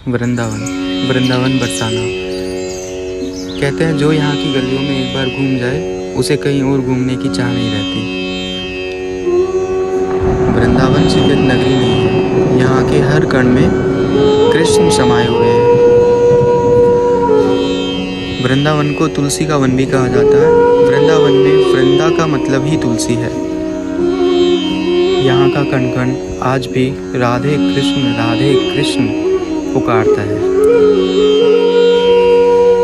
वृंदावन, वृंदावन बरसाना। कहते हैं जो यहाँ की गलियों में एक बार घूम जाए उसे कहीं और घूमने की चाह नहीं रहती। वृंदावन सिर्फ एक नगरी नहीं है, यहाँ के हर कण में कृष्ण समाये हुए हैं। वृंदावन को तुलसी का वन भी कहा जाता है। वृंदावन में वृंदा का मतलब ही तुलसी है। यहाँ का कण कण आज भी राधे कृष्ण पुकारता है।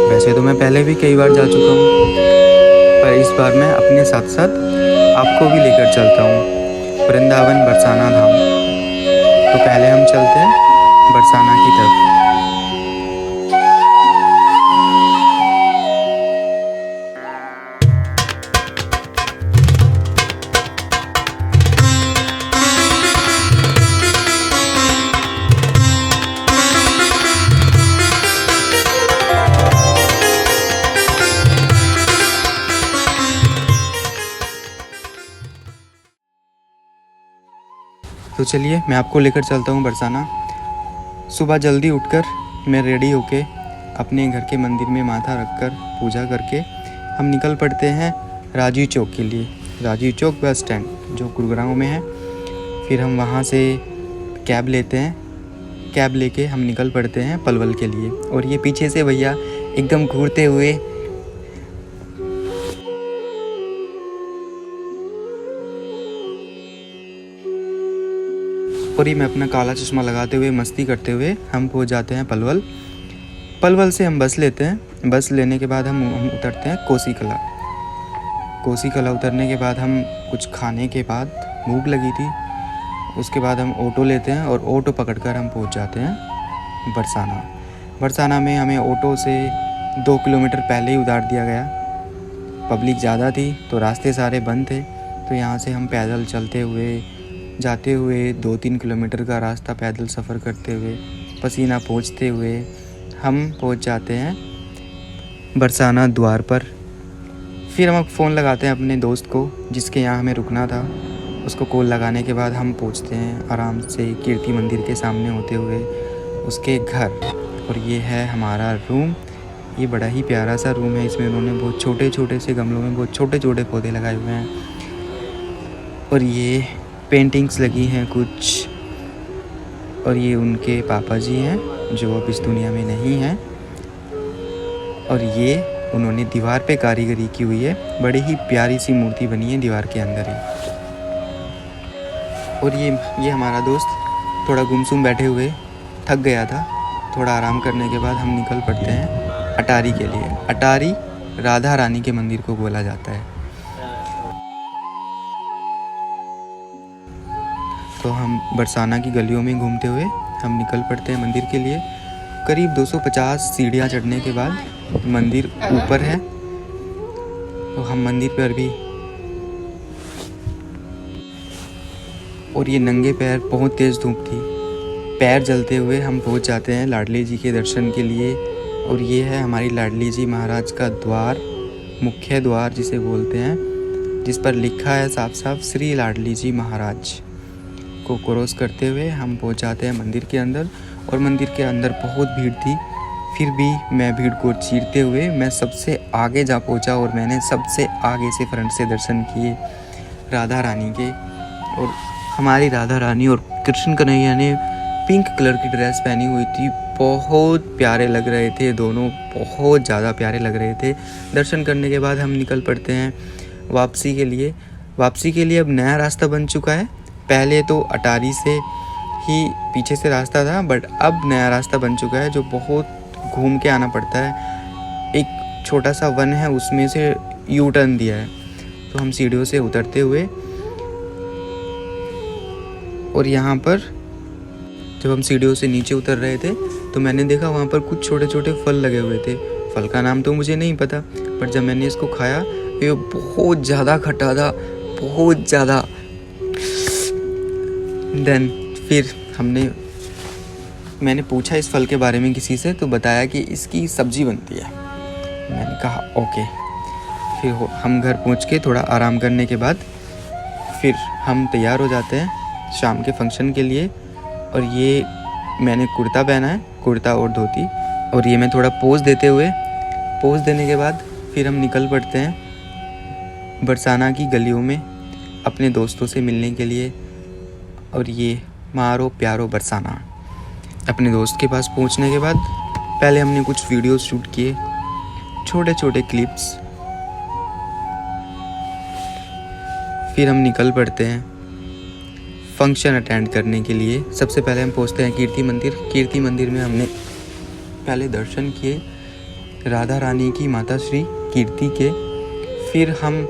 वैसे तो मैं पहले भी कई बार जा चुका हूँ, पर इस बार मैं अपने साथ साथ आपको भी लेकर चलता हूँ वृंदावन बरसाना धाम। तो पहले हम चलते हैं बरसाना की तरफ। तो चलिए मैं आपको लेकर चलता हूँ बरसाना। सुबह जल्दी उठकर मैं रेडी होके अपने घर के मंदिर में माथा रखकर पूजा करके हम निकल पड़ते हैं राजीव चौक के लिए। राजीव चौक बस स्टैंड जो गुरुग्राम में है। फिर हम वहाँ से कैब लेते हैं। कैब लेके हम निकल पड़ते हैं पलवल के लिए। और ये पीछे से भैया एकदम घूरते हुए और ये मैं अपना काला चश्मा लगाते हुए मस्ती करते हुए हम पहुंच जाते हैं पलवल। पलवल से हम बस लेते हैं। बस लेने के बाद हम उतरते हैं कोसी कला उतरने के बाद हम कुछ खाने के बाद भूख लगी थी, उसके बाद हम ऑटो लेते हैं और ऑटो पकड़कर हम पहुंच जाते हैं बरसाना में हमें ऑटो से 2 किलोमीटर पहले ही उतार दिया गया। पब्लिक ज़्यादा थी तो रास्ते सारे बंद थे, तो यहाँ से हम पैदल चलते हुए जाते हुए 2-3 किलोमीटर का रास्ता पैदल सफ़र करते हुए पसीना पोंछते हुए हम पहुंच जाते हैं बरसाना द्वार पर। फिर हम फ़ोन लगाते हैं अपने दोस्त को जिसके यहाँ हमें रुकना था। उसको कॉल लगाने के बाद हम पहुंचते हैं आराम से कीर्ति मंदिर के सामने होते हुए उसके घर। और ये है हमारा रूम। ये बड़ा ही प्यारा सा रूम है। इसमें उन्होंने बहुत छोटे से गमलों में बहुत छोटे पौधे लगाए हुए हैं। और ये पेंटिंग्स लगी हैं कुछ। और ये उनके पापा जी हैं जो अब इस दुनिया में नहीं हैं। और ये उन्होंने दीवार पे कारीगरी की हुई है। बड़ी ही प्यारी सी मूर्ति बनी है दीवार के अंदर ही। और ये हमारा दोस्त थोड़ा गुमसुम बैठे हुए थक गया था। थोड़ा आराम करने के बाद हम निकल पड़ते हैं अटारी के लिए। अटारी राधा रानी के मंदिर को बोला जाता है। तो हम बरसाना की गलियों में घूमते हुए हम निकल पड़ते हैं मंदिर के लिए। करीब 250 सीढ़ियाँ चढ़ने के बाद मंदिर ऊपर है। तो हम मंदिर पर भी और ये नंगे पैर, बहुत तेज़ धूप थी, पैर जलते हुए हम पहुंच जाते हैं लाडली जी के दर्शन के लिए। और ये है हमारी लाडली जी महाराज का द्वार, मुख्य द्वार जिसे बोलते हैं, जिस पर लिखा है साफ साफ श्री लाडली जी महाराज। को क्रॉस करते हुए हम पहुंच जाते हैं मंदिर के अंदर। और मंदिर के अंदर बहुत भीड़ थी, फिर भी मैं भीड़ को चीरते हुए मैं सबसे आगे जा पहुंचा। और मैंने सबसे आगे से फ्रंट से दर्शन किए राधा रानी के। और हमारी राधा रानी और कृष्ण कन्हैया ने पिंक कलर की ड्रेस पहनी हुई थी। बहुत प्यारे लग रहे थे दोनों, बहुत ज़्यादा प्यारे लग रहे थे। दर्शन करने के बाद हम निकल पड़ते हैं वापसी के लिए। अब नया रास्ता बन चुका है। पहले तो अटारी से ही पीछे से रास्ता था, बट अब नया रास्ता बन चुका है जो बहुत घूम के आना पड़ता है। एक छोटा सा वन है, उसमें से यू टर्न दिया है। तो हम सीढ़ियों से उतरते हुए और यहाँ पर जब हम सीढ़ियों से नीचे उतर रहे थे तो मैंने देखा वहाँ पर कुछ छोटे फल लगे हुए थे। फल का नाम तो मुझे नहीं पता, पर जब मैंने इसको खाया ये बहुत ज़्यादा खट्टा था, बहुत ज़्यादा। देन फिर मैंने पूछा इस फल के बारे में किसी से, तो बताया कि इसकी सब्ज़ी बनती है। मैंने कहा ओके। फिर हम घर पहुंच के थोड़ा आराम करने के बाद फिर हम तैयार हो जाते हैं शाम के फंक्शन के लिए। और ये मैंने कुर्ता पहना है, कुर्ता और धोती। और ये मैं थोड़ा पोज देने के बाद फिर हम निकल पड़ते हैं बरसाना की गलियों में अपने दोस्तों से मिलने के लिए। और ये मारो प्यारो बरसाना। अपने दोस्त के पास पहुंचने के बाद पहले हमने कुछ वीडियोस शूट किए, छोटे छोटे क्लिप्स। फिर हम निकल पड़ते हैं फंक्शन अटेंड करने के लिए। सबसे पहले हम पहुंचते हैं कीर्ति मंदिर। कीर्ति मंदिर में हमने पहले दर्शन किए राधा रानी की, माता श्री कीर्ति के। फिर हम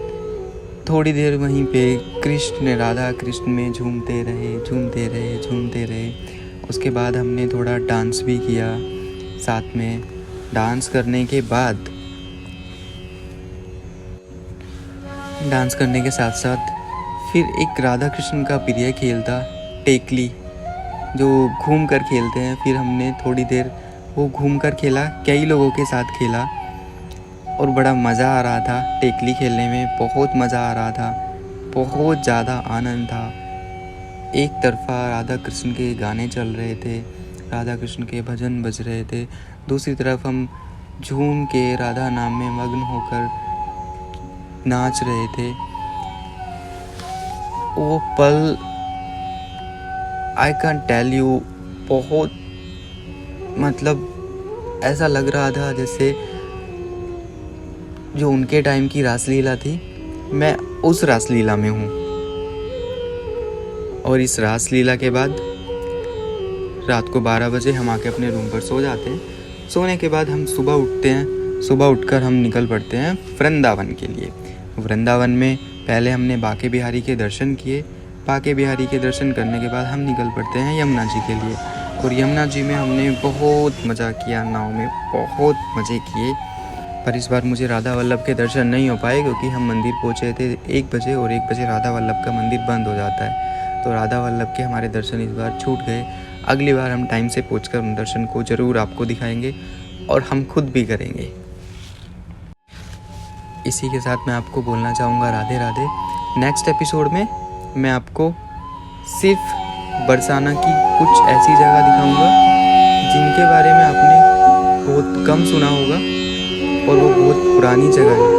थोड़ी देर वहीं पे कृष्ण राधा कृष्ण में झूमते रहे। उसके बाद हमने थोड़ा डांस भी किया साथ में। डांस करने के साथ साथ फिर एक राधा कृष्ण का प्रिय खेल था टेकली, जो घूम कर खेलते हैं। फिर हमने थोड़ी देर वो घूम कर खेला, कई लोगों के साथ खेला और बड़ा मज़ा आ रहा था। टेकली खेलने में बहुत मज़ा आ रहा था, बहुत ज़्यादा आनंद था। एक तरफा राधा कृष्ण के गाने चल रहे थे, राधा कृष्ण के भजन बज रहे थे, दूसरी तरफ हम झूम के राधा नाम में मग्न होकर नाच रहे थे। वो पल आई कैन टेल यू, बहुत मतलब ऐसा लग रहा था जैसे जो उनके टाइम की रासलीला थी, मैं उस रासलीला में हूँ। और इस रासलीला के बाद रात को 12 बजे हम आके अपने रूम पर सो जाते हैं। सोने के बाद हम सुबह उठते हैं। सुबह उठकर हम निकल पड़ते हैं वृंदावन के लिए। वृंदावन में पहले हमने बांके बिहारी के दर्शन किए। बांके बिहारी के दर्शन करने के बाद हम निकल पड़ते हैं यमुना जी के लिए। और यमुना जी में हमने बहुत मज़ा किया, नाव में बहुत मज़े किए। पर इस बार मुझे राधा वल्लभ के दर्शन नहीं हो पाए क्योंकि हम मंदिर पहुँचे थे 1 बजे और 1 बजे राधा वल्लभ का मंदिर बंद हो जाता है। तो राधा वल्लभ के हमारे दर्शन इस बार छूट गए। अगली बार हम टाइम से पहुँचकर उन दर्शन को ज़रूर आपको दिखाएंगे और हम खुद भी करेंगे। इसी के साथ मैं आपको बोलना चाहूँगा राधे राधे। नेक्स्ट एपिसोड में मैं आपको सिर्फ बरसाना की कुछ ऐसी जगह दिखाऊंगा जिनके बारे में आपने बहुत कम सुना होगा और वो बहुत पुरानी जगह है।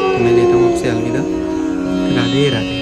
तो मैं लेता हूँ आपसे अलविदा। राधे राधे।